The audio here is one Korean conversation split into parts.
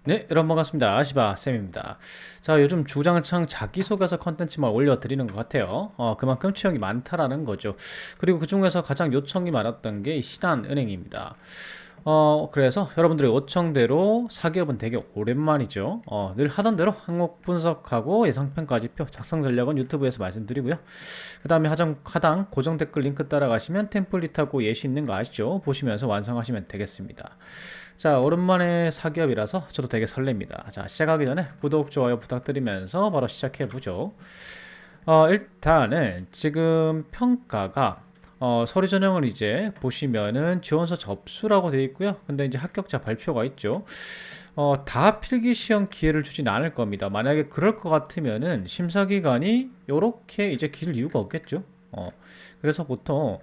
네, 여러분 반갑습니다. 아시바쌤입니다. 자, 요즘 주장창 자기소개서 컨텐츠만 올려드리는 것 같아요. 그만큼 취향이 많다라는 거죠. 그리고 그 중에서 가장 요청이 많았던 게 이 신한은행입니다. 그래서 여러분들의 요청대로 사기업은 되게 오랜만이죠. 늘 하던 대로 항목 분석하고 예상평가 지표 작성 전략은 유튜브에서 말씀드리고요. 그 다음에 하단 고정 댓글 링크 따라가시면 템플릿하고 예시 있는 거 아시죠? 보시면서 완성하시면 되겠습니다. 자, 오랜만에 사기업이라서 저도 되게 설렙니다. 자, 시작하기 전에 구독, 좋아요 부탁드리면서 바로 시작해보죠. 일단은 지금 평가가 서류 전형을 이제 보시면은 지원서 접수라고 되어 있고요. 근데 이제 합격자 발표가 있죠. 다 필기 시험 기회를 주진 않을 겁니다. 만약에 그럴 것 같으면은 심사기관이 요렇게 이제 길 이유가 없겠죠. 그래서 보통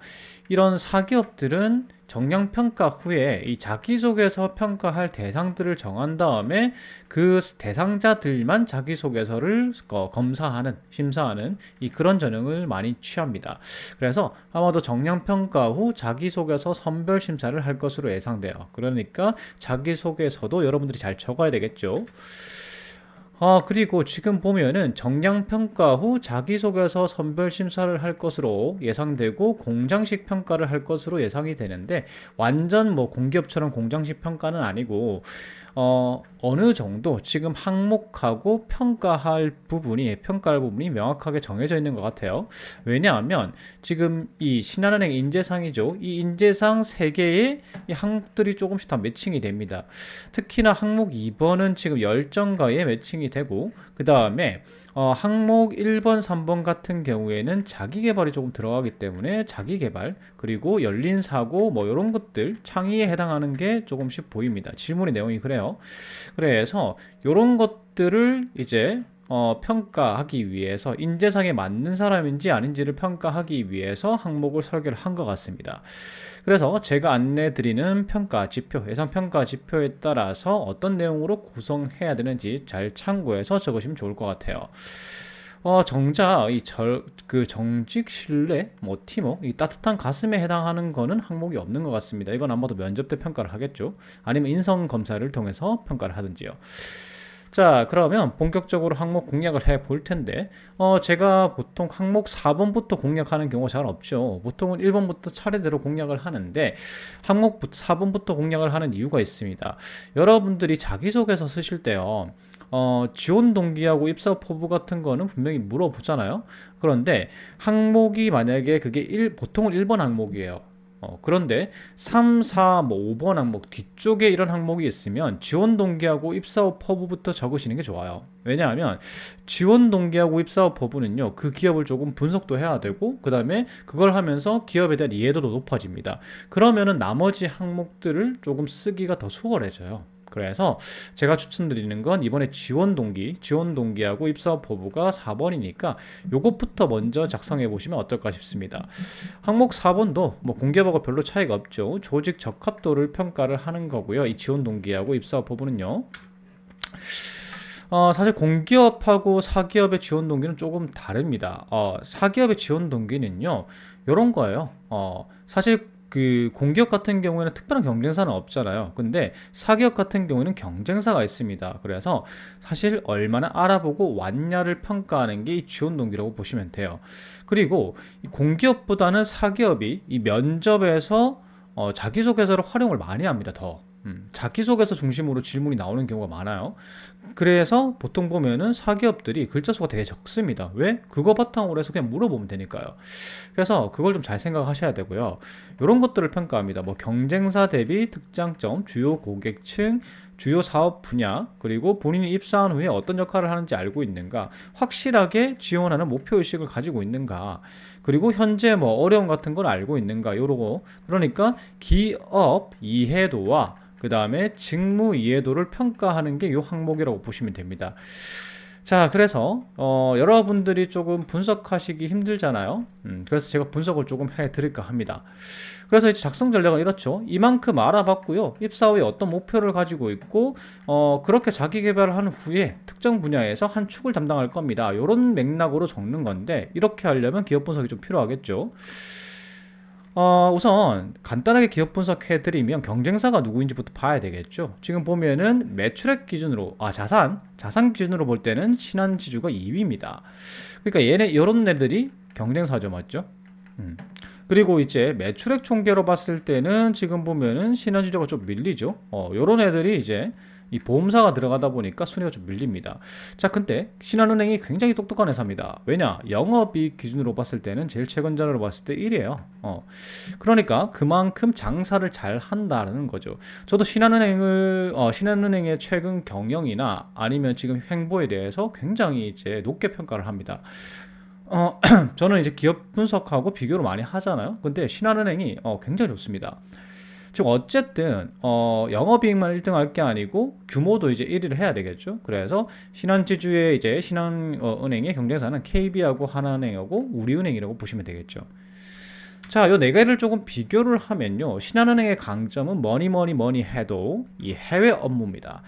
이런 사기업들은 정량 평가 후에 이 자기소개서 평가할 대상들을 정한 다음에 그 대상자들만 자기소개서를 검사하는, 심사하는 그런 전형을 많이 취합니다. 그래서 아마도 정량 평가 후 자기소개서 선별 심사를 할 것으로 예상돼요. 그러니까 자기소개서도 여러분들이 잘 적어야 되겠죠. 그리고 지금 보면은 정량평가 후 자기소개서 선별심사를 할 것으로 예상되고 공장식 평가를 할 것으로 예상이 되는데 완전 뭐 공기업처럼 공장식 평가는 아니고 어느 정도 지금 항목하고 평가할 부분이 명확하게 정해져 있는 것 같아요. 왜냐하면 지금 이 신한은행 인재상이죠. 이 인재상 3개의 이 항목들이 조금씩 다 매칭이 됩니다. 특히나 항목 2번은 지금 열정가에 매칭이 되고 그 다음에 항목 1번, 3번 같은 경우에는 자기개발이 조금 들어가기 때문에 자기개발 그리고 열린 사고 뭐 이런 것들 창의에 해당하는 게 조금씩 보입니다. 질문의 내용이 그래요. 그래서 이런 것들을 이제 평가하기 위해서 인재상에 맞는 사람인지 아닌지를 평가하기 위해서 항목을 설계를 한 것 같습니다. 그래서 제가 안내 드리는 평가 지표, 예상 평가 지표에 따라서 어떤 내용으로 구성해야 되는지 잘 참고해서 적으시면 좋을 것 같아요. 정작 그 정직 신뢰, 뭐 팀워, 이 따뜻한 가슴에 해당하는 거는 항목이 없는 것 같습니다. 이건 아마도 면접 때 평가를 하겠죠. 아니면 인성 검사를 통해서 평가를 하든지요. 자, 그러면 본격적으로 항목 공략을 해 볼 텐데, 제가 보통 항목 4번부터 공략하는 경우가 잘 없죠. 보통은 1번부터 차례대로 공략을 하는데, 항목 4번부터 공략을 하는 이유가 있습니다. 여러분들이 자기소개서 쓰실 때요, 지원 동기하고 입사 포부 같은 거는 분명히 물어보잖아요. 그런데 항목이 만약에 보통은 1번 항목이에요. 그런데 3, 4, 뭐 5번 항목 뒤쪽에 이런 항목이 있으면 지원 동기하고 입사 후 퍼부부터 적으시는 게 좋아요. 왜냐하면 지원 동기하고 입사 후 퍼부는요, 그 기업을 조금 분석도 해야 되고, 그 다음에 그걸 하면서 기업에 대한 이해도도 높아집니다. 그러면은 나머지 항목들을 조금 쓰기가 더 수월해져요. 그래서 제가 추천드리는 건 이번에 지원 동기하고 입사 포부가 4번이니까 요것부터 먼저 작성해 보시면 어떨까 싶습니다. 항목 4번도 뭐 공개하고 별로 차이가 없죠. 조직 적합도를 평가를 하는 거고요. 이 지원 동기하고 입사 포부는요. 사실 공기업하고 사기업의 지원 동기는 조금 다릅니다. 사기업의 지원 동기는요, 요런 거예요. 사실 그 공기업 같은 경우에는 특별한 경쟁사는 없잖아요. 근데 사기업 같은 경우에는 경쟁사가 있습니다. 그래서 사실 얼마나 알아보고 왔냐를 평가하는 게 이 지원 동기라고 보시면 돼요. 그리고 이 공기업보다는 사기업이 이 면접에서 자기소개서를 활용을 많이 합니다. 더. 자기소개서 중심으로 질문이 나오는 경우가 많아요. 그래서 보통 보면은 사기업들이 글자 수가 되게 적습니다. 왜? 그거 바탕으로 해서 그냥 물어보면 되니까요. 그래서 그걸 좀 잘 생각하셔야 되고요. 이런 것들을 평가합니다. 뭐 경쟁사 대비 특장점, 주요 고객층, 주요 사업 분야, 그리고 본인이 입사한 후에 어떤 역할을 하는지 알고 있는가, 확실하게 지원하는 목표 의식을 가지고 있는가, 그리고 현재 뭐 어려움 같은 걸 알고 있는가, 요러고, 그러니까 기업 이해도와 그 다음에 직무 이해도를 평가하는 게 이 항목이라고 보시면 됩니다. 자, 그래서 여러분들이 조금 분석하시기 힘들잖아요. 그래서 제가 분석을 조금 해드릴까 합니다. 그래서 이제 작성 전략은 이렇죠. 이만큼 알아봤고요. 입사 후에 어떤 목표를 가지고 있고 그렇게 자기 개발을 한 후에 특정 분야에서 한 축을 담당할 겁니다. 이런 맥락으로 적는 건데 이렇게 하려면 기업 분석이 좀 필요하겠죠. 우선 간단하게 기업 분석해 드리면 경쟁사가 누구인지부터 봐야 되겠죠. 지금 보면은 매출액 기준으로, 자산 기준으로 볼 때는 신한지주가 2위입니다. 그러니까 요런 애들이 경쟁사죠, 맞죠? 음. 그리고 이제 매출액 총계로 봤을 때는 지금 보면은 신한지주가 좀 밀리죠. 요런 애들이 이제 이 보험사가 들어가다 보니까 순위가 좀 밀립니다. 자, 근데 신한은행이 굉장히 똑똑한 회사입니다. 왜냐? 영업이익 기준으로 봤을 때는 제일 최근 자료로 봤을 때 1위에요. 그러니까 그만큼 장사를 잘 한다는 거죠. 저도 신한은행의 최근 경영이나 아니면 지금 행보에 대해서 굉장히 이제 높게 평가를 합니다. 저는 이제 기업 분석하고 비교를 많이 하잖아요. 근데 신한은행이 굉장히 좋습니다. 즉 어쨌든 영업이익만 1등 할 게 아니고 규모도 이제 1위를 해야 되겠죠. 그래서 신한지주의 이제 신한은행의 경쟁사는 KB하고 하나은행하고 우리은행이라고 보시면 되겠죠. 자, 요 네 개를 조금 비교를 하면요. 신한은행의 강점은 뭐니 해도 이 해외 업무입니다.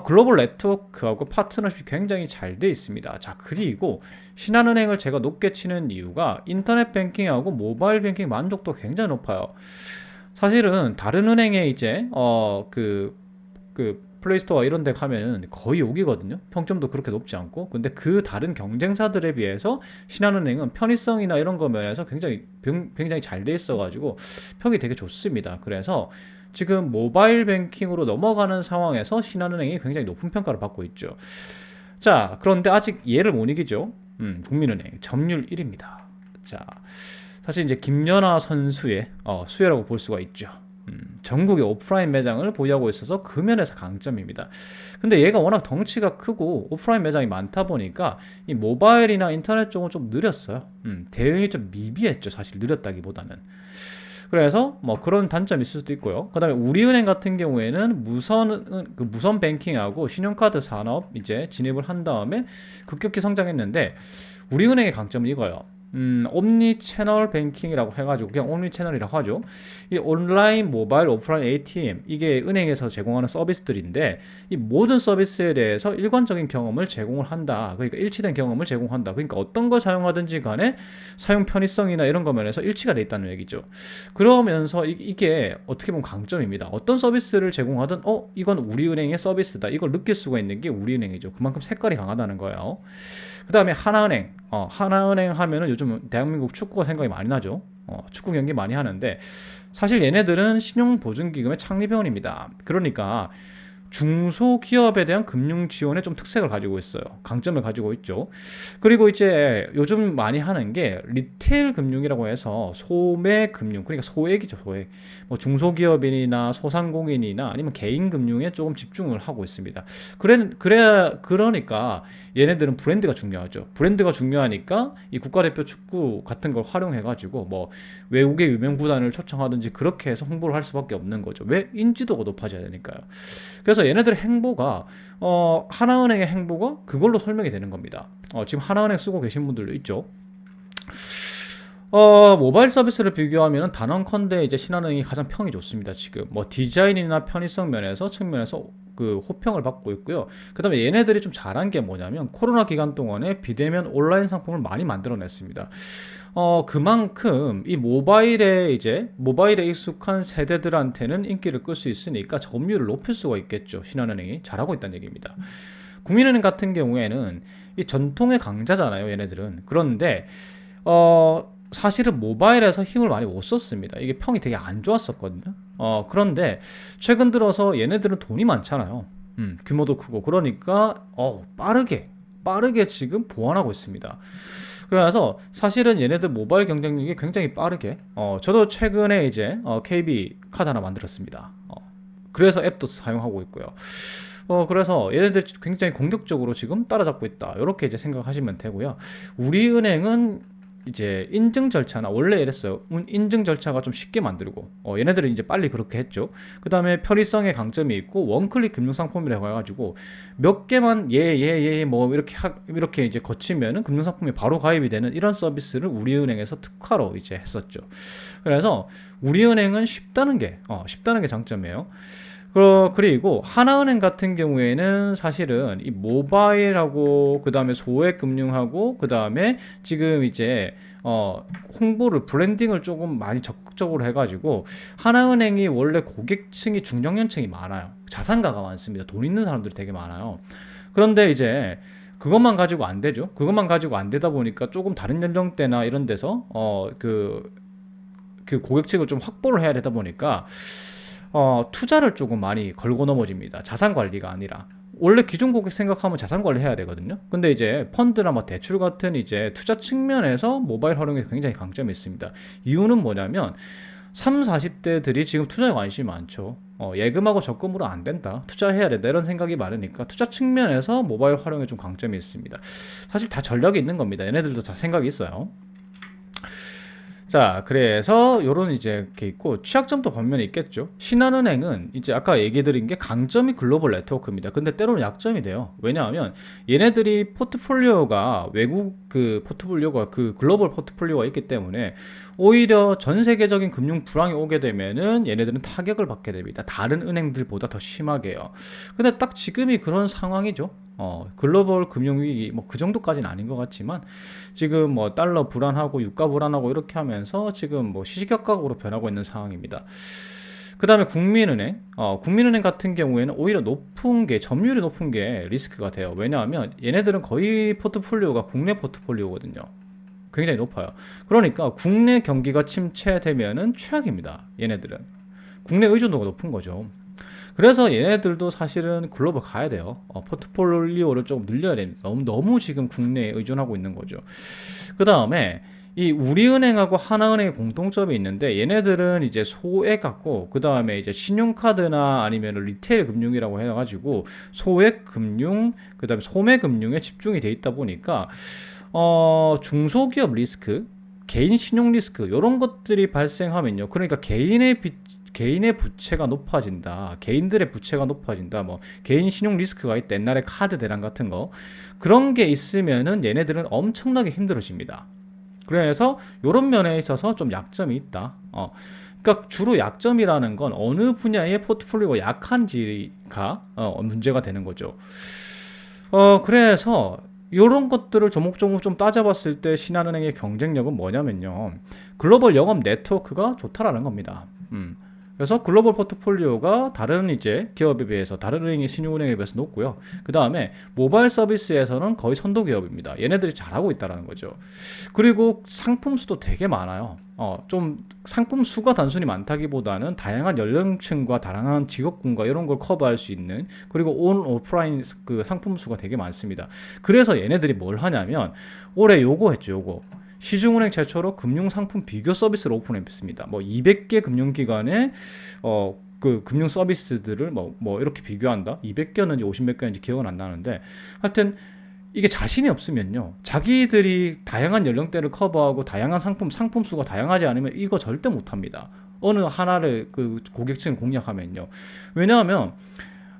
글로벌 네트워크하고 파트너십이 굉장히 잘 돼 있습니다. 자, 그리고 신한은행을 제가 높게 치는 이유가 인터넷 뱅킹하고 모바일 뱅킹 만족도가 굉장히 높아요. 사실은 다른 은행에 이제 플레이스토어 이런 데 가면은 거의 여기거든요. 평점도 그렇게 높지 않고. 근데 그 다른 경쟁사들에 비해서 신한은행은 편의성이나 이런 거 면에서 굉장히 잘 돼 있어 가지고 평이 되게 좋습니다. 그래서 지금 모바일 뱅킹으로 넘어가는 상황에서 신한은행이 굉장히 높은 평가를 받고 있죠. 자, 그런데 아직 얘를 못 이기죠. 국민은행 점유율 1위입니다. 자, 사실 이제 김연아 선수의 수혜라고 볼 수가 있죠. 전국의 오프라인 매장을 보유하고 있어서 그 면에서 강점입니다. 근데 얘가 워낙 덩치가 크고 오프라인 매장이 많다 보니까 이 모바일이나 인터넷 쪽은 좀 느렸어요. 대응이 좀 미비했죠. 사실 느렸다기보다는. 그래서 뭐 그런 단점이 있을 수도 있고요. 그다음에 우리은행 같은 경우에는 무선 뱅킹하고 신용카드 산업 이제 진입을 한 다음에 급격히 성장했는데 우리은행의 강점은 이거예요. 옴니 채널 뱅킹이라고 해가지고 그냥 옴니 채널이라고 하죠. 이 온라인, 모바일, 오프라인 ATM 이게 은행에서 제공하는 서비스들인데 이 모든 서비스에 대해서 일관적인 경험을 제공을 한다. 그러니까 일치된 경험을 제공한다. 그러니까 어떤 걸 사용하든지 간에 사용 편의성이나 이런 거 면에서 일치가 돼 있다는 얘기죠. 그러면서 이게 어떻게 보면 강점입니다. 어떤 서비스를 제공하든 이건 우리은행의 서비스다. 이걸 느낄 수가 있는 게 우리은행이죠. 그만큼 색깔이 강하다는 거예요. 그 다음에 하나은행. 하나은행 하면은 요즘 대한민국 축구가 생각이 많이 나죠. 축구 경기 많이 하는데 사실 얘네들은 신용보증기금의 창립회원입니다. 그러니까 중소기업에 대한 금융 지원의 좀 특색을 가지고 있어요. 강점을 가지고 있죠. 그리고 이제 요즘 많이 하는 게 리테일 금융이라고 해서 소매 금융, 그러니까 소액이죠, 소액. 뭐 중소기업인이나 소상공인이나 아니면 개인 금융에 조금 집중을 하고 있습니다. 그러니까 얘네들은 브랜드가 중요하죠. 브랜드가 중요하니까 이 국가대표 축구 같은 걸 활용해가지고 뭐 외국의 유명 구단을 초청하든지 그렇게 해서 홍보를 할 수밖에 없는 거죠. 왜? 인지도가 높아져야 되니까요. 그래서 얘네들의 행보가 하나은행의 행보가 그걸로 설명이 되는 겁니다. 지금 하나은행 쓰고 계신 분들도 있죠. 모바일 서비스를 비교하면 단언컨대 이제 신한은행이 가장 평이 좋습니다. 지금 뭐 디자인이나 편의성 측면에서 그 호평을 받고 있고요. 그다음에 얘네들이 좀 잘한 게 뭐냐면 코로나 기간 동안에 비대면 온라인 상품을 많이 만들어냈습니다. 그만큼 이 모바일에 익숙한 세대들한테는 인기를 끌 수 있으니까 점유율을 높일 수가 있겠죠. 신한은행이 잘하고 있다는 얘기입니다. 국민은행 같은 경우에는 이 전통의 강자잖아요, 얘네들은. 그런데 사실은 모바일에서 힘을 많이 못 썼습니다. 이게 평이 되게 안 좋았었거든요. 그런데 최근 들어서 얘네들은 돈이 많잖아요. 규모도 크고 그러니까 빠르게 지금 보완하고 있습니다. 그래서 사실은 얘네들 모바일 경쟁력이 굉장히 빠르게 저도 최근에 이제 KB 카드 하나 만들었습니다. 그래서 앱도 사용하고 있고요. 그래서 얘네들 굉장히 공격적으로 지금 따라잡고 있다. 이렇게 이제 생각하시면 되고요. 우리은행은 이제 인증 절차나 원래 이랬어요. 인증 절차가 좀 쉽게 만들고 얘네들은 이제 빨리 그렇게 했죠. 그 다음에 편의성의 강점이 있고 원클릭 금융상품이라고 해가지고 몇 개만 뭐 이렇게 이제 거치면은 금융상품이 바로 가입이 되는 이런 서비스를 우리은행에서 특화로 이제 했었죠. 그래서 우리은행은 쉽다는 게 장점이에요. 그리고 하나은행 같은 경우에는 사실은 이 모바일하고 그 다음에 소액 금융하고 그 다음에 지금 이제 홍보를 브랜딩을 조금 많이 적극적으로 해가지고 하나은행이 원래 고객층이 중장년층이 많아요. 자산가가 많습니다. 돈 있는 사람들이 되게 많아요. 그런데 이제 그것만 가지고 안 되죠. 그것만 가지고 안 되다 보니까 조금 다른 연령대나 이런 데서 그 고객층을 좀 확보를 해야 되다 보니까 투자를 조금 많이 걸고 넘어집니다. 자산 관리가 아니라. 원래 기존 고객 생각하면 자산 관리 해야 되거든요. 근데 이제 펀드나 뭐 대출 같은 이제 투자 측면에서 모바일 활용에 굉장히 강점이 있습니다. 이유는 뭐냐면 3, 40대들이 지금 투자에 관심이 많죠. 예금하고 적금으로 안 된다. 투자해야 된다. 이런 생각이 많으니까 투자 측면에서 모바일 활용에 좀 강점이 있습니다. 사실 다 전략이 있는 겁니다. 얘네들도 다 생각이 있어요. 자, 그래서 요런 이제 게 있고 취약점도 반면에 있겠죠. 신한은행은 이제 아까 얘기 드린 게 강점이 글로벌 네트워크입니다. 근데 때로는 약점이 돼요. 왜냐하면 얘네들이 포트폴리오가 외국 그 포트폴리오가 그 글로벌 포트폴리오가 있기 때문에 오히려 전 세계적인 금융 불황이 오게 되면은 얘네들은 타격을 받게 됩니다. 다른 은행들보다 더 심하게요. 근데 딱 지금이 그런 상황이죠. 글로벌 금융위기 뭐 그 정도까지는 아닌 것 같지만 지금 뭐 달러 불안하고 유가 불안하고 이렇게 하면서 지금 뭐 시시각각으로 변하고 있는 상황입니다. 그 다음에 국민은행 같은 경우에는 오히려 높은 게 점유율이 높은 게 리스크가 돼요. 왜냐하면 얘네들은 거의 포트폴리오가 국내 포트폴리오거든요. 굉장히 높아요. 그러니까 국내 경기가 침체되면은 최악입니다. 얘네들은 국내 의존도가 높은 거죠. 그래서 얘네들도 사실은 글로벌 가야 돼요. 포트폴리오를 조금 늘려야 됩니다. 너무 지금 국내에 의존하고 있는 거죠. 그 다음에 이 우리은행하고 하나은행의 공통점이 있는데 얘네들은 이제 소액 갖고 그 다음에 이제 신용카드나 아니면 리테일 금융이라고 해가지고 소액 금융 그 다음에 소매 금융에 집중이 돼 있다 보니까 중소기업 리스크 개인 신용 리스크 이런 것들이 발생하면요. 그러니까 개인의 부채가 높아진다. 개인들의 부채가 높아진다. 뭐 개인 신용 리스크가 있다. 옛날에 카드 대란 같은 거 그런 게 있으면은 얘네들은 엄청나게 힘들어집니다. 그래서 이런 면에 있어서 좀 약점이 있다. 그러니까 주로 약점이라는 건 어느 분야의 포트폴리오가 약한지가 문제가 되는 거죠. 그래서 이런 것들을 조목조목 좀 따져봤을 때 신한은행의 경쟁력은 뭐냐면요. 글로벌 영업 네트워크가 좋다라는 겁니다. 그래서 글로벌 포트폴리오가 다른 이제 기업에 비해서 다른 은행의 신용은행에 비해서 높고요. 그 다음에 모바일 서비스에서는 거의 선도 기업입니다. 얘네들이 잘하고 있다라는 거죠. 그리고 상품 수도 되게 많아요. 좀 상품 수가 단순히 많다기보다는 다양한 연령층과 다양한 직업군과 이런 걸 커버할 수 있는 그리고 온 오프라인 그 상품 수가 되게 많습니다. 그래서 얘네들이 뭘 하냐면 올해 요거 했죠. 요거. 시중은행 최초로 금융상품 비교 서비스를 오픈했습니다. 뭐 200개 금융기관에 그 금융 서비스들을 뭐 이렇게 비교한다. 200개였는지 50몇 개였는지 기억은 안 나는데 하여튼 이게 자신이 없으면요. 자기들이 다양한 연령대를 커버하고 다양한 상품 수가 다양하지 않으면 이거 절대 못 합니다. 어느 하나를 그 고객층 공략하면요. 왜냐하면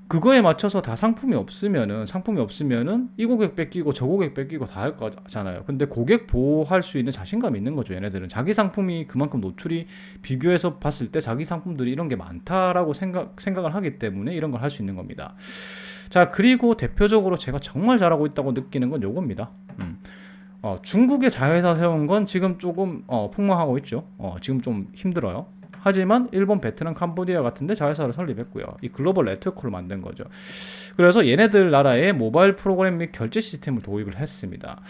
그거에 맞춰서 다 상품이 없으면은 이 고객 뺏기고 저 고객 뺏기고 다 할 거잖아요. 근데 고객 보호할 수 있는 자신감이 있는 거죠. 얘네들은 자기 상품이 그만큼 노출이 비교해서 봤을 때 자기 상품들이 이런 게 많다라고 생각을 하기 때문에 이런 걸 할 수 있는 겁니다. 자, 그리고 대표적으로 제가 정말 잘하고 있다고 느끼는 건 요겁니다. 중국의 자회사 세운 건 지금 조금 폭망하고 있죠. 지금 좀 힘들어요. 하지만 일본, 베트남, 캄보디아 같은데 자회사를 설립했고요. 이 글로벌 네트워크를 만든 거죠. 그래서 얘네들 나라에 모바일 프로그램 및 결제 시스템을 도입을 했습니다.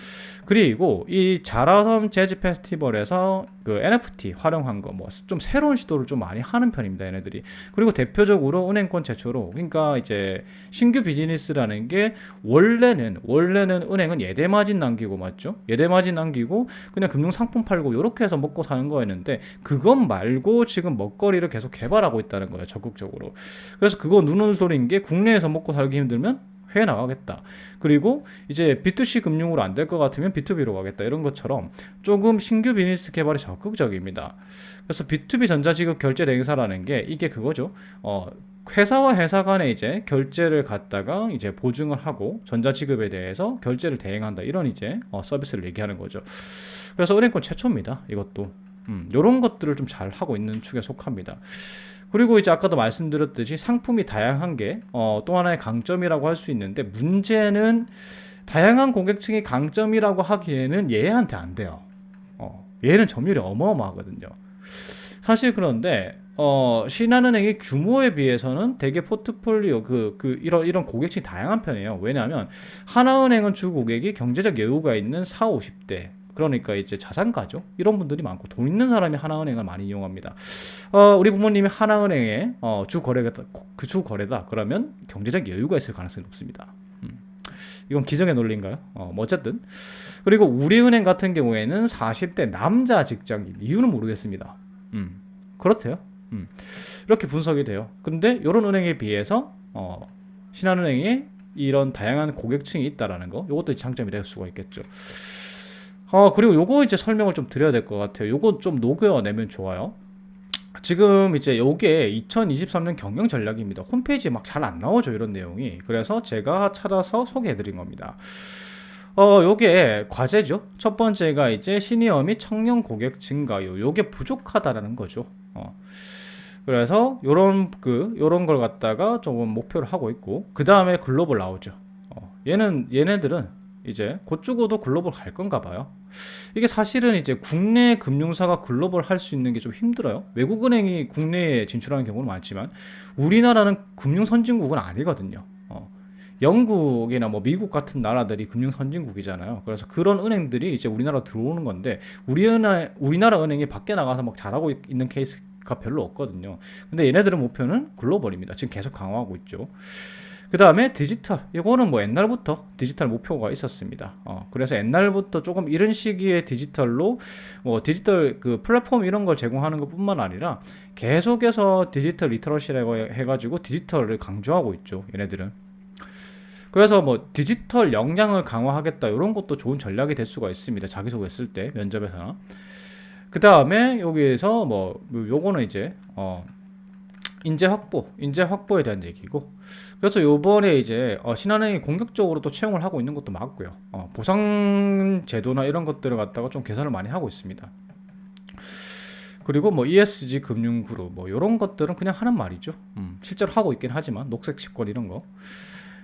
그리고 이 자라섬 재즈 페스티벌에서 그 NFT 활용한 거 뭐 좀 새로운 시도를 좀 많이 하는 편입니다. 얘네들이. 그리고 대표적으로 은행권 최초로 그러니까 이제 신규 비즈니스라는 게 원래는 은행은 예대 마진 남기고 맞죠? 예대 마진 남기고 그냥 금융 상품 팔고 이렇게 해서 먹고 사는 거였는데 그것 말고 지금 먹거리를 계속 개발하고 있다는 거예요. 적극적으로. 그래서 그거 눈을 돌린 게 국내에서 먹고 살기 힘들면 해외 나가겠다. 그리고 이제 B2C 금융으로 안 될 것 같으면 B2B로 가겠다. 이런 것처럼 조금 신규 비즈니스 개발이 적극적입니다. 그래서 B2B 전자지급 결제 대행사라는 게 이게 그거죠. 회사와 회사 간에 이제 결제를 갖다가 이제 보증을 하고 전자지급에 대해서 결제를 대행한다. 이런 이제 서비스를 얘기하는 거죠. 그래서 은행권 최초입니다. 이것도. 이런 것들을 좀 잘 하고 있는 축에 속합니다. 그리고 이제 아까도 말씀드렸듯이 상품이 다양한 게 또 하나의 강점이라고 할 수 있는데 문제는 다양한 고객층이 강점이라고 하기에는 얘한테 안 돼요. 얘는 점유율이 어마어마하거든요. 사실 그런데 신한은행의 규모에 비해서는 되게 포트폴리오 이런 고객층이 다양한 편이에요. 왜냐하면 하나은행은 주 고객이 경제적 여유가 있는 4, 50대, 그러니까 이제 자산가죠. 이런 분들이 많고 돈 있는 사람이 하나은행을 많이 이용합니다. 우리 부모님이 하나은행에 주 거래다 그러면 경제적 여유가 있을 가능성이 높습니다. 이건 기적의 논리인가요? 뭐 어쨌든. 그리고 우리은행 같은 경우에는 40대 남자 직장인, 이유는 모르겠습니다. 그렇대요. 이렇게 분석이 돼요. 근데 이런 은행에 비해서 신한은행에 이런 다양한 고객층이 있다라는 거, 이것도 장점이 될 수가 있겠죠. 그리고 요거 이제 설명을 좀 드려야 될 것 같아요. 요거 좀 녹여내면 좋아요. 지금 이제 요게 2023년 경영 전략입니다. 홈페이지에 막 잘 안 나오죠, 이런 내용이. 그래서 제가 찾아서 소개해 드린 겁니다. 요게 과제죠. 첫 번째가 이제 시니어 및 청년 고객 증가요. 요게 부족하다라는 거죠. 그래서 요런 걸 갖다가 조금 목표를 하고 있고, 그 다음에 글로벌 나오죠. 얘네들은 이제 곧 죽어도 글로벌 갈 건가 봐요. 이게 사실은 이제 국내 금융사가 글로벌 할 수 있는 게 좀 힘들어요. 외국은행이 국내에 진출하는 경우는 많지만 우리나라는 금융 선진국은 아니거든요. 영국이나 뭐 미국 같은 나라들이 금융 선진국이잖아요. 그래서 그런 은행들이 이제 우리나라 들어오는 건데 우리나라 은행이 밖에 나가서 막 잘하고 있는 케이스가 별로 없거든요. 근데 얘네들은 목표는 글로벌입니다. 지금 계속 강화하고 있죠. 그 다음에 디지털, 이거는 뭐 옛날부터 디지털 목표가 있었습니다. 그래서 옛날부터 조금 이런 시기에 디지털로 뭐 디지털 그 플랫폼 이런 걸 제공하는 것 뿐만 아니라 계속해서 디지털 리터러시라고 해가지고 디지털을 강조하고 있죠, 얘네들은. 그래서 뭐 디지털 역량을 강화하겠다, 이런 것도 좋은 전략이 될 수가 있습니다. 자기소개했을 때 면접에서나. 그 다음에 여기에서 뭐 요거는 이제 인재 확보에 대한 얘기고. 그래서 요번에 이제 신한은행이 공격적으로 또 채용을 하고 있는 것도 맞고요. 보상 제도나 이런 것들을 갖다가 좀 개선을 많이 하고 있습니다. 그리고 뭐 ESG 금융그룹 뭐 이런 것들은 그냥 하는 말이죠. 실제로 하고 있긴 하지만 녹색 채권 이런 거.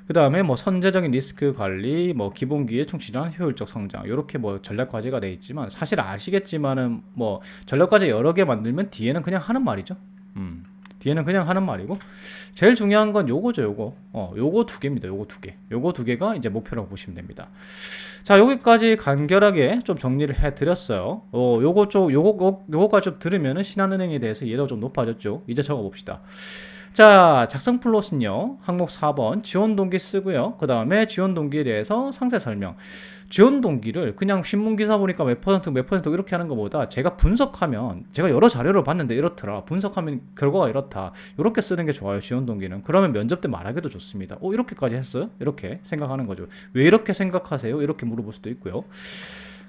그 다음에 뭐 선제적인 리스크 관리, 뭐 기본기의 충실한 효율적 성장, 이렇게 뭐 전략 과제가 돼 있지만, 사실 아시겠지만은 뭐 전략 과제 여러 개 만들면 뒤에는 그냥 하는 말이죠. 뒤에는 그냥 하는 말이고, 제일 중요한 건 요거죠, 요거. 요거 두 개입니다. 요거 두 개가 이제 목표라고 보시면 됩니다. 자, 여기까지 간결하게 좀 정리를 해 드렸어요. 요거까지 좀 들으면은 신한은행에 대해서 이해도가 좀 높아졌죠. 이제 적어 봅시다. 자, 작성 플롯은요, 항목 4번 지원 동기 쓰고요. 그 다음에 지원 동기에 대해서 상세 설명. 지원 동기를 그냥 신문 기사 보니까 몇 퍼센트 이렇게 하는 것보다 제가 분석하면, 제가 여러 자료를 봤는데 이렇더라, 분석하면 결과가 이렇다, 이렇게 쓰는 게 좋아요. 지원 동기는 그러면 면접 때 말하기도 좋습니다. 이렇게까지 했어요? 이렇게 생각하는 거죠. 왜 이렇게 생각하세요? 이렇게 물어볼 수도 있고요.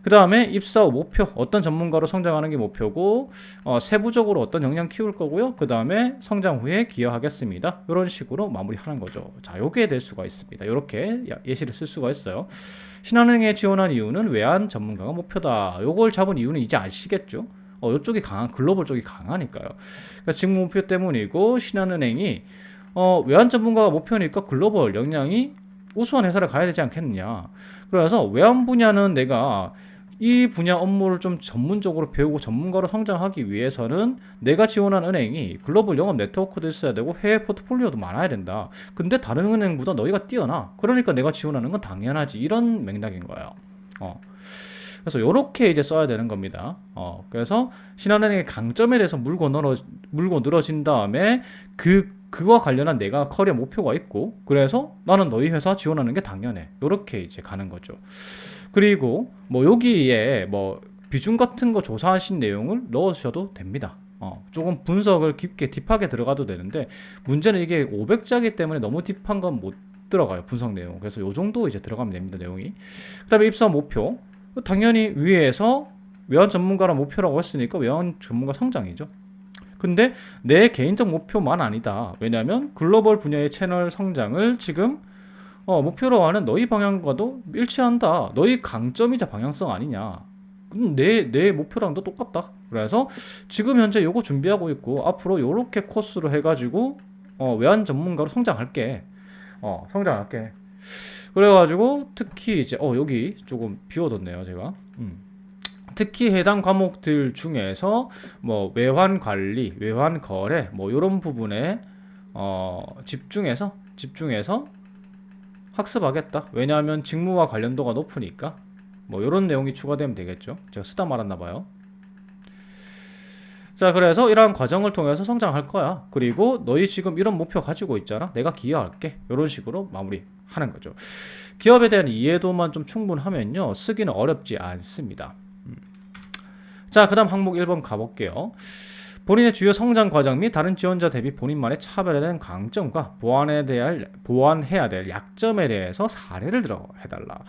그 다음에 입사 후 목표, 어떤 전문가로 성장하는 게 목표고, 세부적으로 어떤 역량 키울 거고요. 그 다음에 성장 후에 기여하겠습니다. 이런 식으로 마무리하는 거죠. 자, 요게 될 수가 있습니다. 이렇게 예시를 쓸 수가 있어요. 신한은행에 지원한 이유는 외환 전문가가 목표다. 요걸 잡은 이유는 이제 아시겠죠? 요쪽이 글로벌 쪽이 강하니까요. 그러니까 직무 목표 때문이고, 신한은행이 외환 전문가가 목표니까 글로벌 역량이 우수한 회사를 가야 되지 않겠느냐. 그래서 외환 분야는 내가 이 분야 업무를 좀 전문적으로 배우고 전문가로 성장하기 위해서는 내가 지원한 은행이 글로벌 영업 네트워크도 있어야 되고 해외 포트폴리오도 많아야 된다. 근데 다른 은행보다 너희가 뛰어나. 그러니까 내가 지원하는 건 당연하지. 이런 맥락인 거예요. 그래서 이렇게 이제 써야 되는 겁니다. 그래서 신한은행의 강점에 대해서 물고 늘어진 다음에 그와 관련한 내가 커리어 목표가 있고, 그래서 나는 너희 회사 지원하는 게 당연해. 이렇게 이제 가는 거죠. 그리고 뭐 여기에 뭐 비중 같은 거 조사하신 내용을 넣으셔도 됩니다. 조금 분석을 깊게 딥하게 들어가도 되는데, 문제는 이게 500자기 때문에 너무 딥한 건 못 들어가요, 분석 내용. 그래서 요 정도 이제 들어가면 됩니다, 내용이. 그 다음에 입사 목표, 당연히 위에서 외환 전문가라 목표라고 했으니까 외환 전문가 성장이죠. 근데 내 개인적 목표만 아니다. 왜냐하면 글로벌 분야의 채널 성장을 지금 목표로 하는 너희 방향과도 일치한다. 너희 강점이자 방향성 아니냐. 내 목표랑도 똑같다. 그래서 지금 현재 요거 준비하고 있고, 앞으로 요렇게 코스로 해가지고 외환 전문가로 성장할게. 그래가지고 특히 이제 여기 조금 비워뒀네요, 제가. 특히 해당 과목들 중에서 뭐 외환 관리, 외환 거래 뭐 이런 부분에 집중해서 학습하겠다. 왜냐하면 직무와 관련도가 높으니까 뭐 이런 내용이 추가되면 되겠죠. 제가 쓰다 말았나 봐요. 자, 그래서 이러한 과정을 통해서 성장할 거야. 그리고 너희 지금 이런 목표 가지고 있잖아. 내가 기여할게. 이런 식으로 마무리하는 거죠. 기업에 대한 이해도만 좀 충분하면요, 쓰기는 어렵지 않습니다. 자, 그 다음 항목 1번 가볼게요. 본인의 주요 성장 과정 및 다른 지원자 대비 본인만의 차별화된 강점과 보완해야 될 약점에 대해서 사례를 들어 해달라.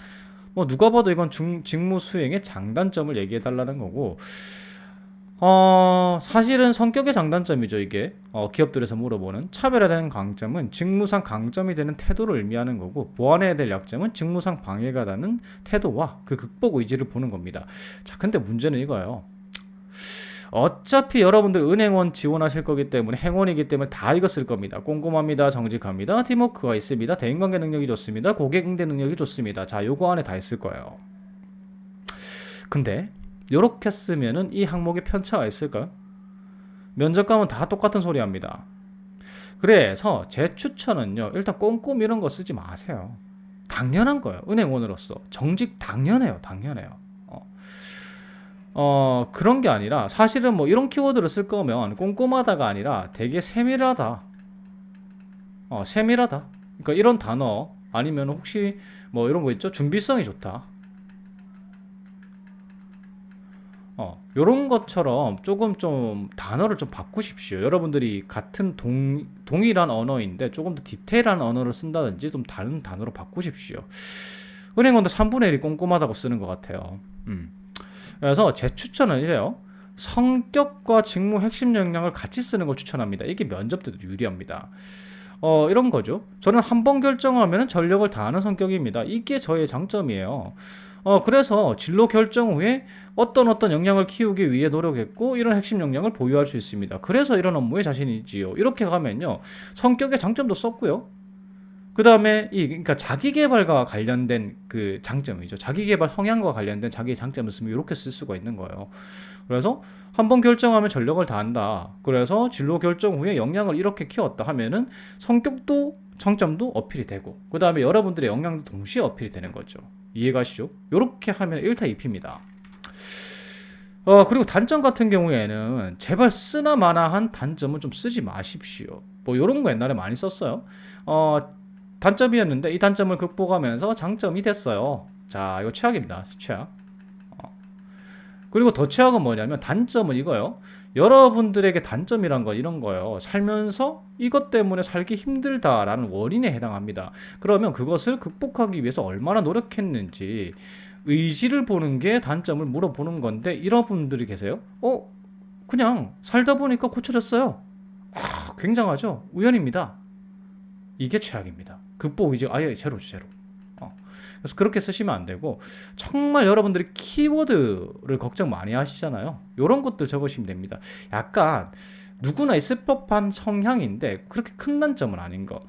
뭐 누가 봐도 이건 직무 수행의 장단점을 얘기해달라는 거고, 사실은 성격의 장단점이죠, 이게. 기업들에서 물어보는 차별화된 강점은 직무상 강점이 되는 태도를 의미하는 거고, 보완해야 될 약점은 직무상 방해가 되는 태도와 그 극복 의지를 보는 겁니다. 자, 근데 문제는 이거예요. 어차피 여러분들 은행원 지원하실 거기 때문에, 행원이기 때문에 다 이거 쓸 겁니다. 꼼꼼합니다, 정직합니다, 팀워크가 있습니다, 대인관계 능력이 좋습니다, 고객 응대 능력이 좋습니다. 자, 요거 안에 다 있을 거예요. 근데 요렇게 쓰면은 이 항목에 편차가 있을까요? 면접관은 다 똑같은 소리 합니다. 그래서 제 추천은요, 일단 꼼꼼히 이런 거 쓰지 마세요. 당연한 거예요. 은행원으로서 정직 당연해요. 그런 게 아니라, 사실은 뭐 이런 키워드를 쓸 거면 꼼꼼하다가 아니라 되게 세밀하다. 세밀하다. 그러니까 이런 단어, 아니면 혹시 뭐 이런 거 있죠? 준비성이 좋다. 요런 것처럼 조금 좀 단어를 좀 바꾸십시오. 여러분들이 같은 동일한 언어인데 조금 더 디테일한 언어를 쓴다든지 좀 다른 단어로 바꾸십시오. 은행원도 3분의 1이 꼼꼼하다고 쓰는 것 같아요. 그래서 제 추천은 이래요. 성격과 직무 핵심 역량을 같이 쓰는 걸 추천합니다. 이게 면접 때도 유리합니다. 이런 거죠. 저는 한 번 결정하면 전력을 다하는 성격입니다. 이게 저의 장점이에요. 그래서 진로 결정 후에 어떤 역량을 키우기 위해 노력했고, 이런 핵심 역량을 보유할 수 있습니다. 그래서 이런 업무에 자신이 있지요. 이렇게 가면요, 성격의 장점도 썼고요. 그 다음에 그러니까 자기 개발과 관련된 그 장점이죠. 자기 개발 성향과 관련된 자기의 장점을 쓰면 이렇게 쓸 수가 있는 거예요. 그래서 한번 결정하면 전력을 다한다. 그래서 진로 결정 후에 역량을 이렇게 키웠다 하면은 성격도 장점도 어필이 되고, 그 다음에 여러분들의 역량도 동시에 어필이 되는 거죠. 이해가시죠? 이렇게 하면 1타 2피입니다. 그리고 단점 같은 경우에는 제발 쓰나 마나한 단점은 좀 쓰지 마십시오. 뭐 이런 거 옛날에 많이 썼어요. 단점이었는데 이 단점을 극복하면서 장점이 됐어요. 자, 이거 최악입니다. 최악. 그리고 더 최악은 뭐냐면, 단점은 이거요. 여러분들에게 단점이란 건 이런 거예요. 살면서 이것 때문에 살기 힘들다라는 원인에 해당합니다. 그러면 그것을 극복하기 위해서 얼마나 노력했는지 의지를 보는 게 단점을 물어보는 건데, 이런 분들이 계세요. 그냥 살다 보니까 고쳐졌어요. 굉장하죠? 우연입니다. 이게 최악입니다. 극복 의지 아예 제로죠, 제로. 그래서 그렇게 쓰시면 안 되고, 정말 여러분들이 키워드를 걱정 많이 하시잖아요. 이런 것들 적으시면 됩니다. 약간 누구나 있을 법한 성향인데 그렇게 큰 단점은 아닌 거.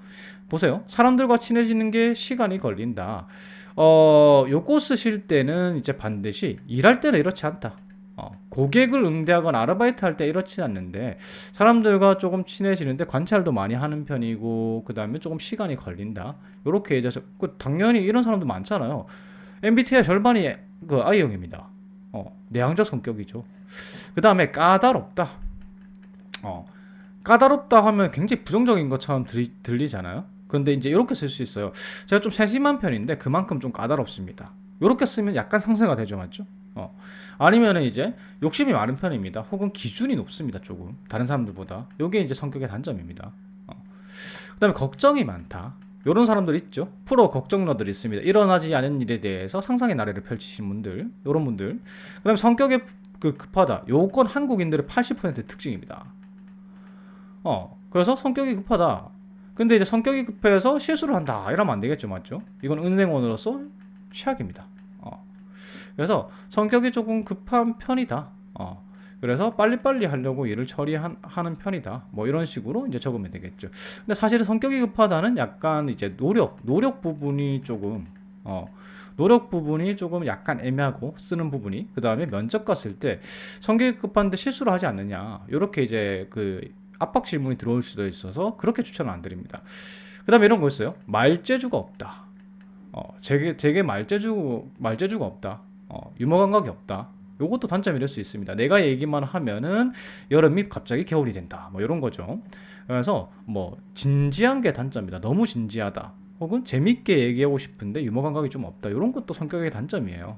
보세요. 사람들과 친해지는 게 시간이 걸린다. 요거 쓰실 때는 이제 반드시 일할 때는 이렇지 않다. 고객을 응대하거나 아르바이트 할 때 이렇지 않는데, 사람들과 조금 친해지는데 관찰도 많이 하는 편이고, 그 다음에 조금 시간이 걸린다. 요렇게 이제 당연히 이런 사람도 많잖아요. MBTI 절반이 그 I형입니다. 내향적 성격이죠. 그 다음에 까다롭다. 까다롭다 하면 굉장히 부정적인 것처럼 들리잖아요. 그런데 이제 이렇게 쓸 수 있어요. 제가 좀 세심한 편인데 그만큼 좀 까다롭습니다. 이렇게 쓰면 약간 상쇄가 되죠, 맞죠? 아니면은 이제 욕심이 많은 편입니다. 혹은 기준이 높습니다, 조금 다른 사람들보다. 요게 이제 성격의 단점입니다. 그다음에 걱정이 많다. 요런 사람들 있죠. 프로 걱정러들 있습니다. 일어나지 않은 일에 대해서 상상의 나래를 펼치신 분들, 요런 분들. 그다음에 성격이 급하다. 요건 한국인들의 80% 특징입니다. 그래서 성격이 급하다. 근데 이제 성격이 급해서 실수를 한다, 이러면 안 되겠죠, 맞죠? 이건 은행원으로서 최악입니다. 그래서 성격이 조금 급한 편이다. 그래서 빨리빨리 하려고 일을 처리하는 편이다. 뭐 이런 식으로 이제 적으면 되겠죠. 근데 사실은 성격이 급하다는 약간 이제 노력 부분이 조금 노력 부분이 조금 약간 애매하고 쓰는 부분이, 그 다음에 면접 갔을 때 성격이 급한데 실수를 하지 않느냐, 이렇게 이제 그 압박 질문이 들어올 수도 있어서 그렇게 추천을 안 드립니다. 그 다음에 이런 거 있어요. 말재주가 없다. 제게 말재주가 없다. 유머 감각이 없다. 요것도 단점이 될 수 있습니다. 내가 얘기만 하면은 여름이 갑자기 겨울이 된다. 뭐 이런 거죠. 그래서 뭐 진지한 게 단점이다. 너무 진지하다. 혹은 재밌게 얘기하고 싶은데 유머 감각이 좀 없다. 이런 것도 성격의 단점이에요.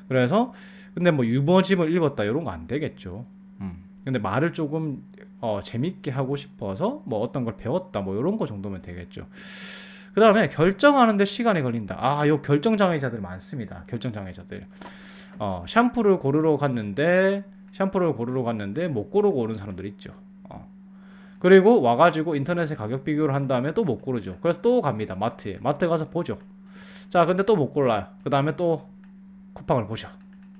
그래서 근데 뭐 유머집을 읽었다 이런 거 안 되겠죠. 근데 말을 조금 재밌게 하고 싶어서 뭐 어떤 걸 배웠다 뭐 이런 거 정도면 되겠죠. 그 다음에 결정하는데 시간이 걸린다. 요 결정장애자들 많습니다. 결정장애자들. 샴푸를 고르러 갔는데 못 고르고 오는 사람들 있죠. 그리고 와가지고 인터넷에 가격 비교를 한 다음에 또 못 고르죠. 그래서 또 갑니다. 마트에 가서 보죠. 자, 근데 또 못 골라요. 그 다음에 또 쿠팡을 보죠.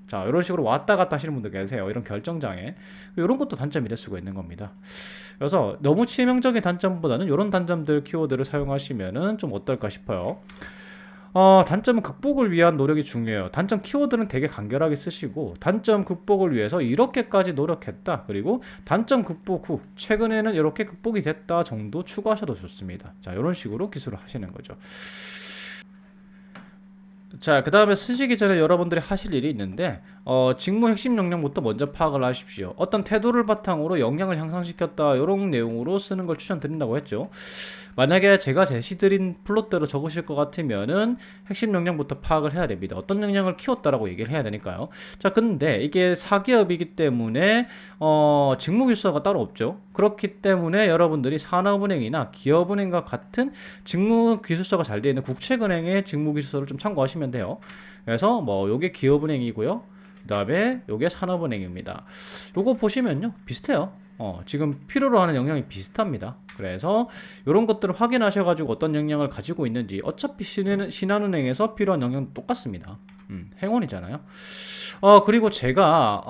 자, 이런 식으로 왔다 갔다 하시는 분들 계세요. 이런 결정장애. 이런 것도 단점이 될 수가 있는 겁니다. 그래서 너무 치명적인 단점보다는 이런 단점들 키워드를 사용하시면은 좀 어떨까 싶어요. 단점 극복을 위한 노력이 중요해요. 단점 키워드는 되게 간결하게 쓰시고, 단점 극복을 위해서 이렇게까지 노력했다. 그리고 단점 극복 후 최근에는 이렇게 극복이 됐다 정도 추가하셔도 좋습니다. 자, 이런 식으로 기술을 하시는 거죠. 자, 그 다음에 쓰시기 전에 여러분들이 하실 일이 있는데, 직무 핵심 역량부터 먼저 파악을 하십시오. 어떤 태도를 바탕으로 역량을 향상시켰다, 이런 내용으로 쓰는 걸 추천드린다고 했죠. 만약에 제가 제시드린 플롯대로 적으실 것 같으면은 핵심 역량부터 파악을 해야 됩니다. 어떤 역량을 키웠다라고 얘기를 해야 되니까요. 자, 근데 이게 사기업이기 때문에 직무기술서가 따로 없죠. 그렇기 때문에 여러분들이 산업은행이나 기업은행과 같은 직무기술서가 잘 되어 있는 국책은행의 직무기술서를 좀 참고하시면 돼요. 그래서 뭐 요게 기업은행이고요. 그 다음에 요게 산업은행입니다. 요거 보시면요, 비슷해요. 지금 필요로 하는 역량이 비슷합니다. 그래서 이런 것들을 확인하셔가지고 어떤 역량을 가지고 있는지, 어차피 신한은행에서 필요한 역량은 똑같습니다. 행운이잖아요. 그리고 제가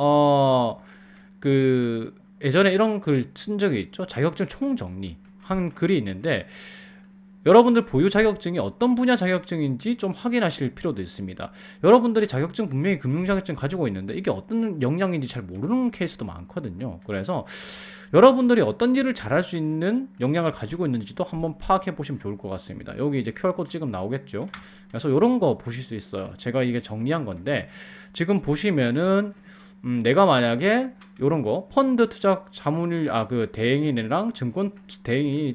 그 예전에 이런 글 쓴 적이 있죠. 자격증 총정리 한 글이 있는데, 여러분들 보유 자격증이 어떤 분야 자격증인지 좀 확인하실 필요도 있습니다. 여러분들이 자격증 분명히 금융 자격증 가지고 있는데 이게 어떤 역량인지 잘 모르는 케이스도 많거든요. 그래서 여러분들이 어떤 일을 잘할 수 있는 역량을 가지고 있는지도 한번 파악해 보시면 좋을 것 같습니다. 여기 이제 QR코드 찍으면 나오겠죠. 그래서 이런 거 보실 수 있어요. 제가 이게 정리한 건데, 지금 보시면은 내가 만약에 요런 거 펀드 투자 자문일 그 대행인이랑 증권 대행인이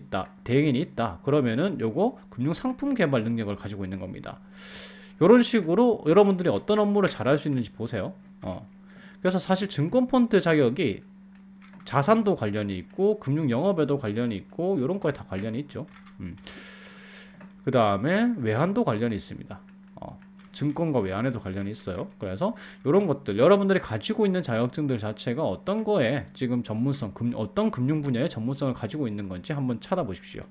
있다. 그러면은 요거 금융 상품 개발 능력을 가지고 있는 겁니다. 요런 식으로 여러분들이 어떤 업무를 잘할 수 있는지 보세요. 그래서 사실 증권 펀드 자격이 자산도 관련이 있고 금융 영업에도 관련이 있고 요런 거에 다 관련이 있죠. 그 다음에 외환도 관련이 있습니다. 증권과 외환에도 관련이 있어요. 그래서 이런 것들 여러분들이 가지고 있는 자격증들 자체가 어떤 거에 지금 전문성, 어떤 금융 분야의 전문성을 가지고 있는 건지 한번 찾아보십시오.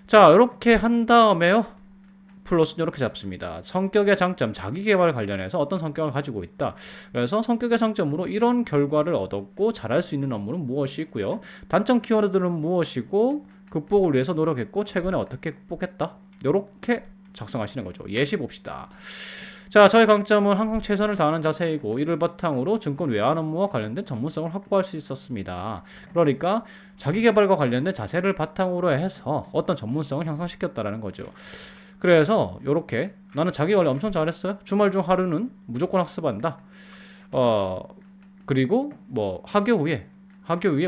자, 이렇게 한 다음에요, 플러스는 이렇게 잡습니다. 성격의 장점, 자기계발 관련해서 어떤 성격을 가지고 있다. 그래서 성격의 장점으로 이런 결과를 얻었고 잘할 수 있는 업무는 무엇이 있고요. 단점 키워드들은 무엇이고 극복을 위해서 노력했고 최근에 어떻게 극복했다. 이렇게 작성하시는 거죠. 예시 봅시다. 자, 저의 강점은 항상 최선을 다하는 자세이고 이를 바탕으로 증권 외환 업무와 관련된 전문성을 확보할 수 있었습니다. 그러니까 자기계발과 관련된 자세를 바탕으로 해서 어떤 전문성을 향상시켰다라는 거죠. 그래서 이렇게 나는 자기관리 엄청 잘했어요. 주말 중 하루는 무조건 학습한다. 그리고 뭐 학교 후에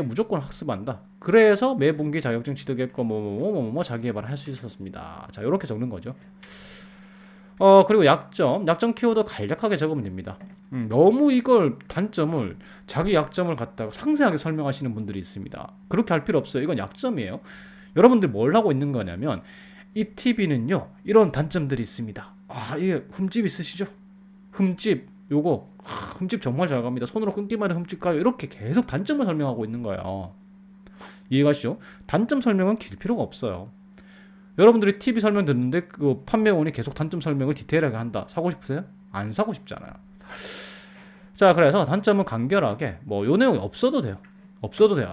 무조건 학습한다. 그래서 매 분기 자격증 취득했고 뭐뭐뭐뭐 자기개발을 할 수 있었습니다. 자, 이렇게 적는 거죠. 그리고 약점 키워드 간략하게 적으면 됩니다. 너무 이걸 단점을 자기 약점을 갖다가 상세하게 설명하시는 분들이 있습니다. 그렇게 할 필요 없어요. 이건 약점이에요. 여러분들 뭘 하고 있는 거냐면 이 TV는요 이런 단점들이 있습니다. 이게 흠집 있으시죠? 흠집 요거 흠집 정말 잘 갑니다. 손으로 끊기만 해도 흠집 가요. 이렇게 계속 단점을 설명하고 있는 거예요. 이해가시죠? 단점 설명은 길 필요가 없어요. 여러분들이 TV 설명 듣는데 그 판매원이 계속 단점 설명을 디테일하게 한다. 사고 싶으세요? 안 사고 싶잖아요. 자, 그래서 단점은 간결하게 뭐 요 내용이 없어도 돼요.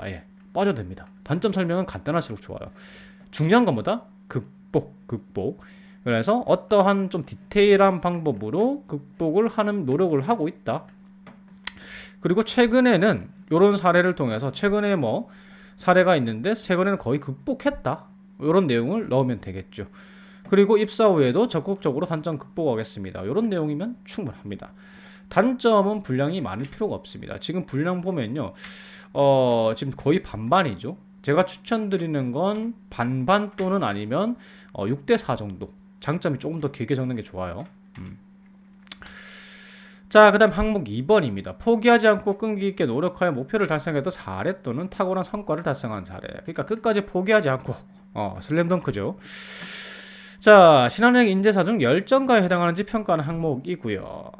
아예 빠져도 됩니다. 단점 설명은 간단할수록 좋아요. 중요한 것보다 극복. 그래서 어떠한 좀 디테일한 방법으로 극복을 하는 노력을 하고 있다. 그리고 최근에는 이런 사례를 통해서 최근에 뭐 사례가 있는데 최근에는 거의 극복했다. 이런 내용을 넣으면 되겠죠. 그리고 입사 후에도 적극적으로 단점 극복하겠습니다. 이런 내용이면 충분합니다. 단점은 분량이 많을 필요가 없습니다. 지금 분량 보면요. 지금 거의 반반이죠. 제가 추천드리는 건 반반 또는 아니면 6대4 정도. 장점이 조금 더 길게 적는 게 좋아요. 자, 그 다음 항목 2번입니다. 포기하지 않고 끈기 있게 노력하여 목표를 달성해도 사례 또는 탁월한 성과를 달성한 사례. 그러니까 끝까지 포기하지 않고 슬램덩크죠. 자, 신한은행 인재사 중 열정가에 해당하는지 평가하는 항목이고요.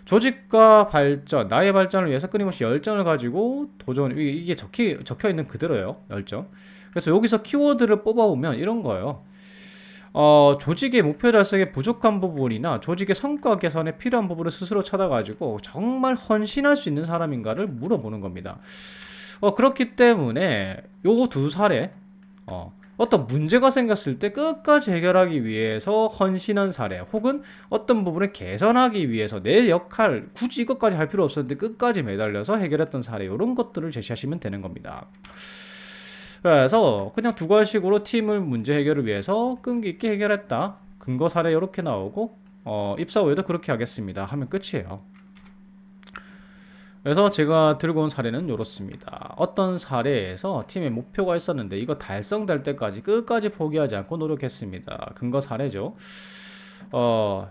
조직과 발전, 나의 발전을 위해서 끊임없이 열정을 가지고 도전, 이게 적혀 있는 그대로예요. 열정. 그래서 여기서 키워드를 뽑아보면 이런 거예요. 조직의 목표 달성에 부족한 부분이나 조직의 성과 개선에 필요한 부분을 스스로 찾아가지고 정말 헌신할 수 있는 사람인가를 물어보는 겁니다. 그렇기 때문에 요거 두 사례, 어떤 문제가 생겼을 때 끝까지 해결하기 위해서 헌신한 사례, 혹은 어떤 부분을 개선하기 위해서 내 역할, 굳이 이것까지 할 필요 없었는데 끝까지 매달려서 해결했던 사례, 이런 것들을 제시하시면 되는 겁니다. 그래서 그냥 두 가지식으로 팀을 문제 해결을 위해서 끈기 있게 해결했다. 근거 사례 이렇게 나오고 입사 후에도 그렇게 하겠습니다. 하면 끝이에요. 그래서 제가 들고 온 사례는 이렇습니다. 어떤 사례에서 팀의 목표가 있었는데 이거 달성될 때까지 끝까지 포기하지 않고 노력했습니다. 근거 사례죠.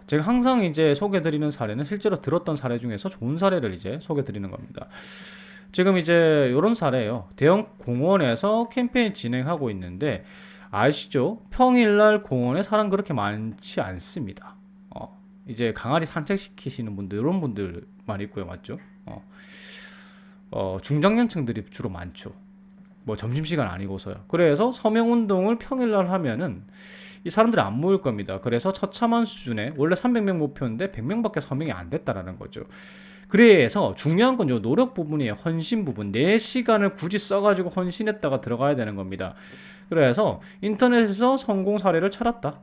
제가 항상 이제 소개드리는 사례는 실제로 들었던 사례 중에서 좋은 사례를 이제 소개드리는 겁니다. 지금 이제 이런 사례예요. 대형 공원에서 캠페인 진행하고 있는데 아시죠? 평일날 공원에 사람 그렇게 많지 않습니다. 이제 강아지 산책시키시는 분들 이런 분들만 있고요, 맞죠? 중장년층들이 주로 많죠. 뭐 점심시간 아니고서요. 그래서 서명운동을 평일날 하면은 이 사람들이 안 모일 겁니다. 그래서 처참한 수준에 원래 300명 목표인데 100명밖에 서명이 안 됐다라는 거죠. 그래서 중요한 건 요 노력 부분이에요. 헌신 부분. 내 시간을 굳이 써가지고 헌신했다가 들어가야 되는 겁니다. 그래서 인터넷에서 성공 사례를 찾았다.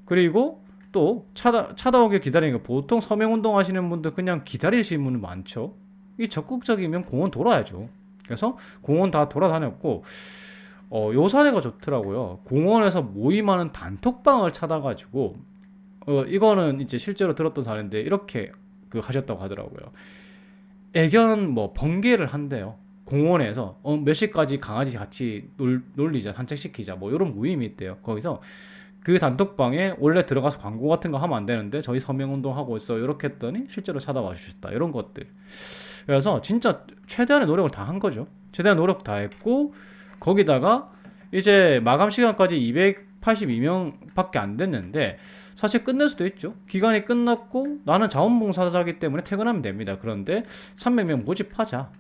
그리고 또 찾아오길 기다리는 거. 보통 서명운동 하시는 분들 그냥 기다리시는 분들 많죠. 이 적극적이면 공원 돌아야죠. 그래서 공원 다 돌아다녔고 요 사례가 좋더라고요. 공원에서 모임하는 단톡방을 찾아가지고 이거는 이제 실제로 들었던 사례인데 이렇게 하셨다고 하더라고요. 애견 뭐 번개를 한대요. 공원에서 몇 시까지 강아지 같이 놀리자, 산책시키자 뭐 이런 모임이 있대요. 거기서 그 단톡방에 원래 들어가서 광고 같은 거 하면 안 되는데 저희 서명운동 하고 있어요. 이렇게 했더니 실제로 찾아와 주셨다. 이런 것들. 그래서 진짜 최대한의 노력을 다 한 거죠. 최대한 노력 다 했고 거기다가 이제 마감 시간까지 282명밖에 안 됐는데 사실 끝낼 수도 있죠. 기간이 끝났고 나는 자원봉사자이기 때문에 퇴근하면 됩니다. 그런데 300명 모집하자.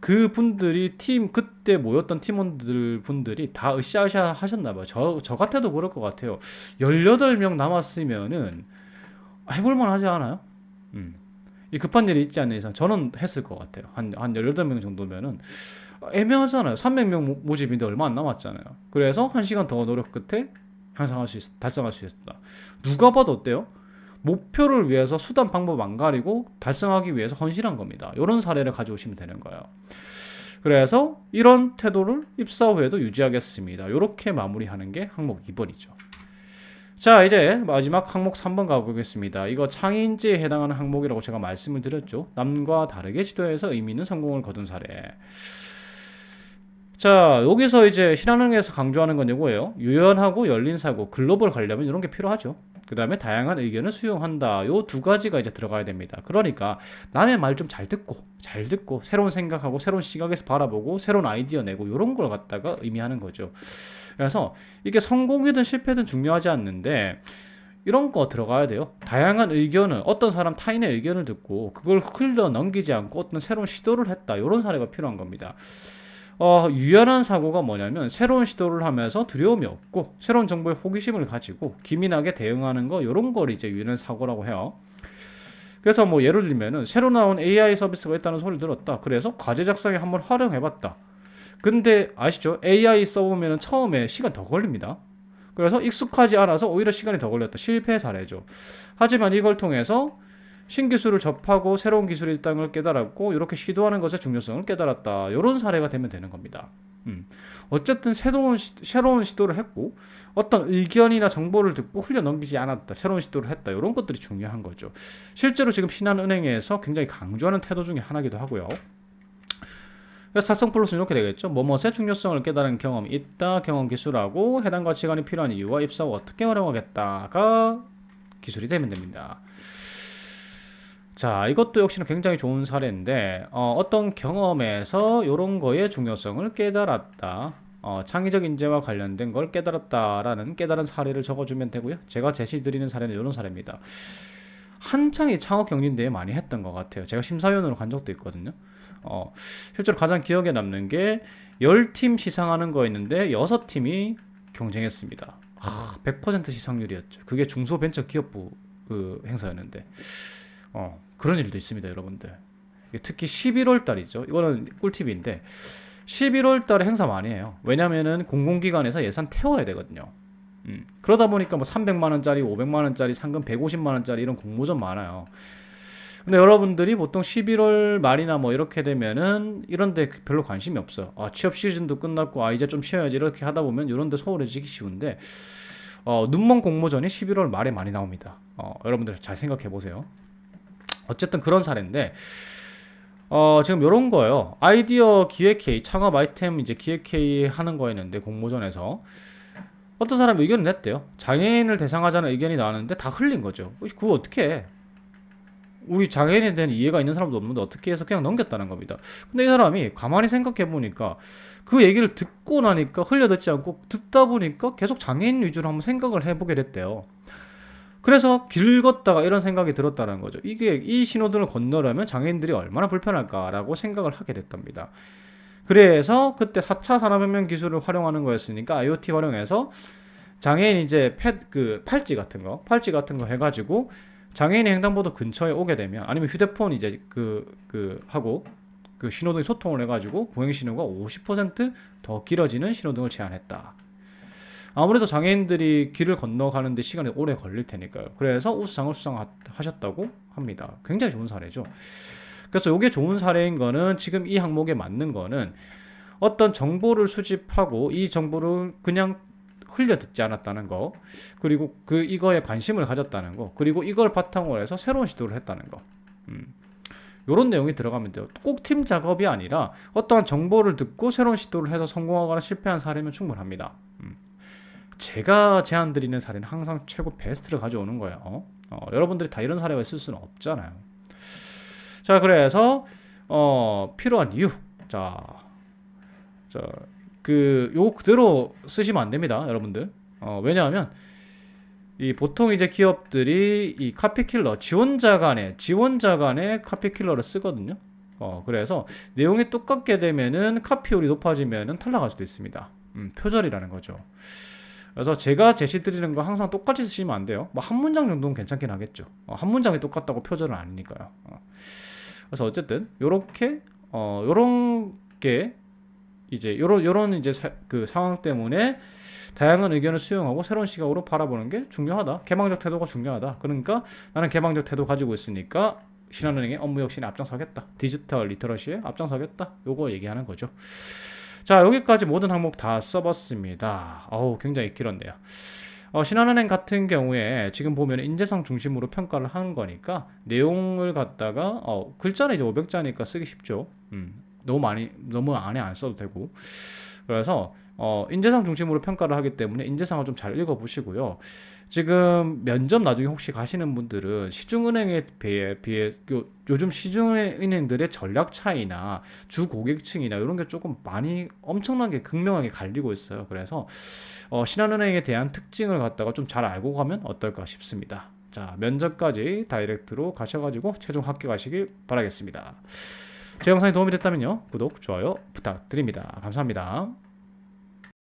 그 분들이 그때 모였던 팀원들 분들이 다 으쌰으쌰 하셨나봐요. 저 같아도 그럴 것 같아요. 18명 남았으면은 해볼만 하지 않아요? 이 급한 일이 있지 않는 이상 저는 했을 것 같아요. 한 18명 정도면은 애매하잖아요. 300명 모집인데 얼마 안 남았잖아요. 그래서 1시간 더 노력 끝에 달성할 수 있었다. 누가 봐도 어때요? 목표를 위해서 수단 방법 안 가리고 달성하기 위해서 헌신한 겁니다. 이런 사례를 가져오시면 되는 거예요. 그래서 이런 태도를 입사 후에도 유지하겠습니다. 이렇게 마무리하는 게 항목 2번이죠. 자, 이제 마지막 항목 3번 가보겠습니다. 이거 창의인재에 해당하는 항목이라고 제가 말씀을 드렸죠. 남과 다르게 시도해서 의미 있는 성공을 거둔 사례. 자, 여기서 이제 신한은행에서 강조하는 건 이거예요. 유연하고 열린 사고, 글로벌 가려면 이런 게 필요하죠. 그 다음에 다양한 의견을 수용한다. 요 두 가지가 이제 들어가야 됩니다. 그러니까 남의 말 좀 잘 듣고 새로운 생각하고 새로운 시각에서 바라보고 새로운 아이디어 내고 이런 걸 갖다가 의미하는 거죠. 그래서 이게 성공이든 실패든 중요하지 않는데 이런 거 들어가야 돼요. 다양한 의견을 어떤 사람 타인의 의견을 듣고 그걸 흘러 넘기지 않고 어떤 새로운 시도를 했다. 이런 사례가 필요한 겁니다. 유연한 사고가 뭐냐면 새로운 시도를 하면서 두려움이 없고 새로운 정보에 호기심을 가지고 기민하게 대응하는 거 이런 걸 이제 유연한 사고라고 해요. 그래서 뭐 예를 들면은 새로 나온 AI 서비스가 있다는 소리를 들었다. 그래서 과제 작성에 한번 활용해봤다. 근데 아시죠? AI 써보면은 처음에 시간 더 걸립니다. 그래서 익숙하지 않아서 오히려 시간이 더 걸렸다. 실패 사례죠. 하지만 이걸 통해서 신기술을 접하고 새로운 기술이 있다는 걸 깨달았고 이렇게 시도하는 것의 중요성을 깨달았다. 이런 사례가 되면 되는 겁니다. 어쨌든 새로운 시도를 했고 어떤 의견이나 정보를 듣고 흘려 넘기지 않았다. 새로운 시도를 했다. 이런 것들이 중요한 거죠. 실제로 지금 신한은행에서 굉장히 강조하는 태도 중에 하나기도 하고요. 그래서 작성 플러스는 이렇게 되겠죠. 뭐뭐의 중요성을 깨달은 경험이 있다. 경험 기술하고 해당 가치관이 필요한 이유와 입사 후 어떻게 활용하겠다가 기술이 되면 됩니다. 자, 이것도 역시나 굉장히 좋은 사례인데 어떤 경험에서 이런 거의 중요성을 깨달았다. 창의적 인재와 관련된 걸 깨달았다라는 깨달은 사례를 적어주면 되고요. 제가 제시드리는 사례는 이런 사례입니다. 한창 이 창업 경진대회 많이 했던 것 같아요. 제가 심사위원으로 간 적도 있거든요. 실제로 가장 기억에 남는 게 10팀 시상하는 거였는데 6팀이 경쟁했습니다. 100% 시상률이었죠. 그게 중소벤처기업부 그 행사였는데 그런 일도 있습니다, 여러분들. 특히 11월 달이죠. 이거는 꿀팁인데 11월 달에 행사 많이 해요. 왜냐면은 공공기관에서 예산 태워야 되거든요. 그러다 보니까 뭐 300만 원짜리, 500만 원짜리, 상금 150만 원짜리 이런 공모전 많아요. 근데 여러분들이 보통 11월 말이나 뭐 이렇게 되면은 이런데 별로 관심이 없어요. 취업 시즌도 끝났고 이제 좀 쉬어야지 이렇게 하다 보면 이런데 소홀해지기 쉬운데 눈먼 공모전이 11월 말에 많이 나옵니다. 여러분들 잘 생각해 보세요. 어쨌든 그런 사례인데 지금 요런 거예요. 아이디어 기획회의, 창업 아이템 이제 기획회의 하는 거였는데 공모전에서 어떤 사람이 의견을 냈대요. 장애인을 대상하자는 의견이 나왔는데 다 흘린 거죠. 그거 어떻게 해? 우리 장애인에 대한 이해가 있는 사람도 없는데 어떻게 해서 그냥 넘겼다는 겁니다. 근데 이 사람이 가만히 생각해 보니까 그 얘기를 듣고 나니까 흘려듣지 않고 듣다 보니까 계속 장애인 위주로 한번 생각을 해보게 됐대요. 그래서 길 걷다가 이런 생각이 들었다는 거죠. 이 신호등을 건너려면 장애인들이 얼마나 불편할까라고 생각을 하게 됐답니다. 그래서 그때 4차 산업혁명 기술을 활용하는 거였으니까 IoT 활용해서 장애인 이제 팔찌 같은 거 해가지고 장애인의 횡단보도 근처에 오게 되면 아니면 휴대폰 이제 하고 그 신호등이 소통을 해가지고 보행 신호가 50% 더 길어지는 신호등을 제안했다. 아무래도 장애인들이 길을 건너가는데 시간이 오래 걸릴 테니까요. 그래서 우수상을 수상하셨다고 합니다. 굉장히 좋은 사례죠. 그래서 이게 좋은 사례인 거는 지금 이 항목에 맞는 거는 어떤 정보를 수집하고 이 정보를 그냥 흘려 듣지 않았다는 거, 그리고 이거에 관심을 가졌다는 거, 그리고 이걸 바탕으로 해서 새로운 시도를 했다는 거. 요런 내용이 들어가면 돼요. 꼭 팀 작업이 아니라 어떠한 정보를 듣고 새로운 시도를 해서 성공하거나 실패한 사례면 충분합니다. 제가 제안 드리는 사례는 항상 최고 베스트를 가져오는 거예요. 여러분들이 다 이런 사례가 있을 수는 없잖아요. 자, 그래서 필요한 이유. 요 그대로 쓰시면 안 됩니다, 여러분들. 왜냐하면 보통 이제 기업들이 이 카피킬러 지원자 간의 카피킬러를 쓰거든요. 그래서 내용이 똑같게 되면은 카피율이 높아지면은 탈락할 수도 있습니다. 표절이라는 거죠. 그래서 제가 제시 드리는 거 항상 똑같이 쓰시면 안 돼요. 뭐 한 문장 정도는 괜찮긴 하겠죠. 한 문장이 똑같다고 표절은 아니니까요. 그래서 어쨌든 요렇게 요런 게 이제 요런 이제 그 상황 때문에 다양한 의견을 수용하고 새로운 시각으로 바라보는 게 중요하다. 개방적 태도가 중요하다. 그러니까 나는 개방적 태도 가지고 있으니까 신한은행의 업무 혁신에 앞장서겠다. 디지털 리터러시에 앞장서겠다. 요거 얘기하는 거죠. 자, 여기까지 모든 항목 다 써봤습니다. 굉장히 길었네요. 신한은행 같은 경우에 지금 보면 인재상 중심으로 평가를 하는 거니까 내용을 갖다가 글자는 이제 500자니까 쓰기 쉽죠. 너무 안에 안 써도 되고. 그래서 인재상 중심으로 평가를 하기 때문에 인재상을 좀 잘 읽어보시고요. 지금 면접 나중에 혹시 가시는 분들은 시중은행에 비해 요즘 시중은행들의 전략 차이나 주 고객층이나 이런 게 조금 많이 엄청나게 극명하게 갈리고 있어요. 그래서 신한은행에 대한 특징을 갖다가 좀 잘 알고 가면 어떨까 싶습니다. 자, 면접까지 다이렉트로 가셔가지고 최종 합격하시길 바라겠습니다. 제 영상이 도움이 됐다면요, 구독, 좋아요 부탁드립니다. 감사합니다.